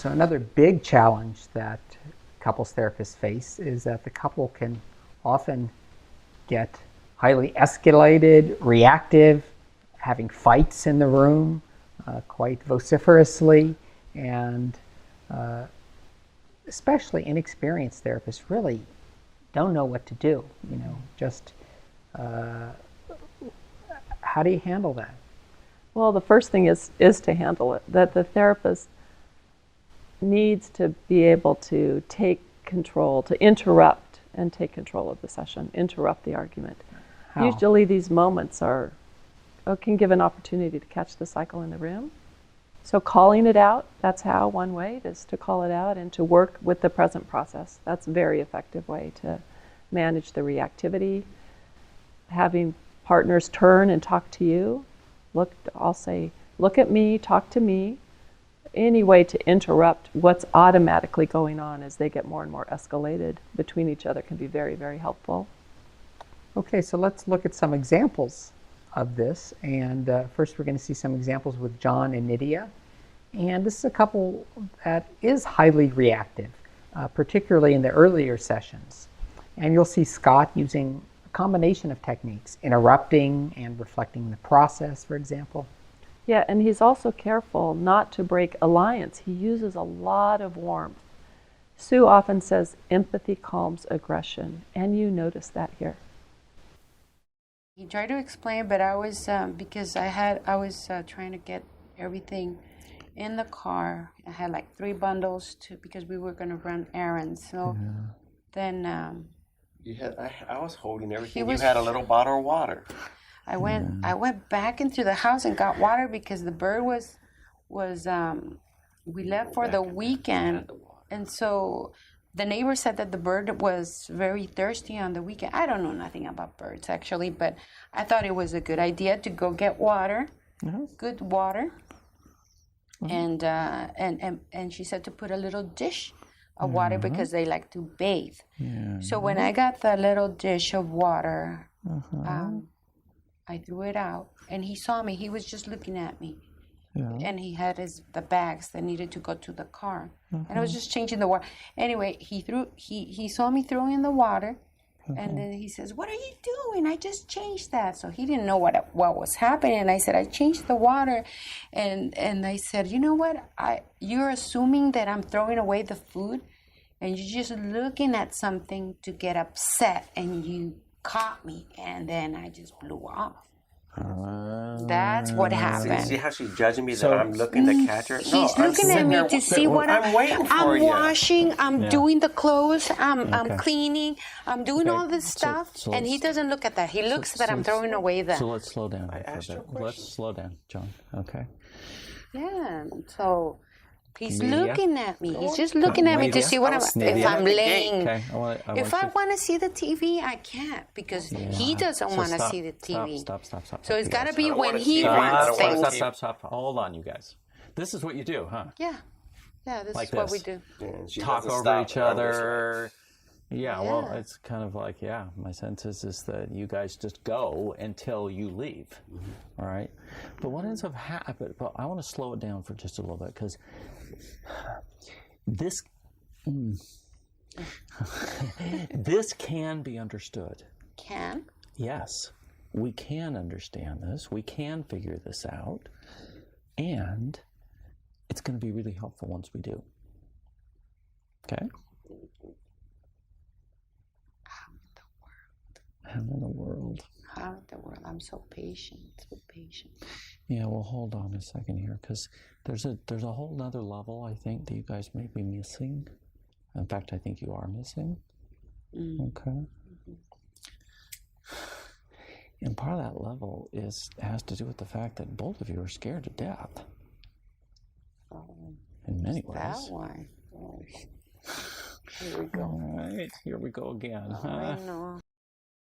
So another big challenge that couples therapists face is that the couple can often get highly escalated, reactive, having fights in the room quite vociferously, and especially inexperienced therapists really don't know what to do. Just how do you handle that? Well, the first thing is to handle it, that the therapist needs to be able to take control, to interrupt and take control of the session, interrupt the argument. How? Usually these moments can give an opportunity to catch the cycle in the room. So calling it out, that's how one way is to call it out and to work with the present process. That's a very effective way to manage the reactivity. Having partners turn and talk to you. I'll say, look at me, talk to me. Any way to interrupt what's automatically going on as they get more and more escalated between each other can be very, very helpful. Okay, so let's look at some examples of this. And first we're going to see some examples with John and Nydia. And this is a couple that is highly reactive, particularly in the earlier sessions. And you'll see Scott using a combination of techniques, interrupting and reflecting the process, for example. Yeah, and he's also careful not to break alliance. He uses a lot of warmth. Sue often says empathy calms aggression, and you notice that here. He tried to explain, but I was because I was trying to get everything in the car. I had like 3 bundles because we were going to run errands. So then I was holding everything. You had a little bottle of water. I went back into the house and got water because the bird was we left for the weekend, and so the neighbor said that the bird was very thirsty on the weekend. I don't know nothing about birds actually, but I thought it was a good idea to go get water, good water, and she said to put a little dish of water because they like to bathe. So when I got the little dish of water, I threw it out, and he saw me. He was just looking at me, and he had the bags that needed to go to the car, and I was just changing the water. Anyway, he saw me throwing the water, and then he says, "What are you doing? I just changed that." So he didn't know what was happening, and I said, "I changed the water," and I said, "You know what? You're assuming that I'm throwing away the food, and you're just looking at something to get upset, and you caught me," and then I just blew off. That's what happened. See how she's judging me that I'm looking to catch her? She's looking at me to see what I'm waiting for you. I'm washing, I'm doing the clothes, I'm cleaning, I'm doing all this stuff, and he doesn't look at that. He looks that I'm throwing away the... So let's slow down for a bit. Let's slow down, John. Okay. Yeah, so... He's looking at me. He's just looking at me to see if I'm laying. Okay. If I want to see the TV, I can't because he doesn't want to see the TV. Stop. So it's got to be when he wants things. Stop. Hold on, you guys. This is what you do, huh? Yeah, this Like is what we this. do. Talk over each other. Yeah, well, it's kind of like, my sense is that you guys just go until you leave, all right? But what ends up happening, but I want to slow it down for just a little bit, because this can be understood. Can? Yes, we can understand this. We can figure this out, and it's going to be really helpful once we do. Okay? How in the world? I'm so patient. Yeah, well, hold on a second here, because there's a whole nother level, I think, that you guys may be missing. In fact, I think you are missing. Okay. And part of that level has to do with the fact that both of you are scared to death. In many ways. That one. Here we go. All right, here we go again. I know.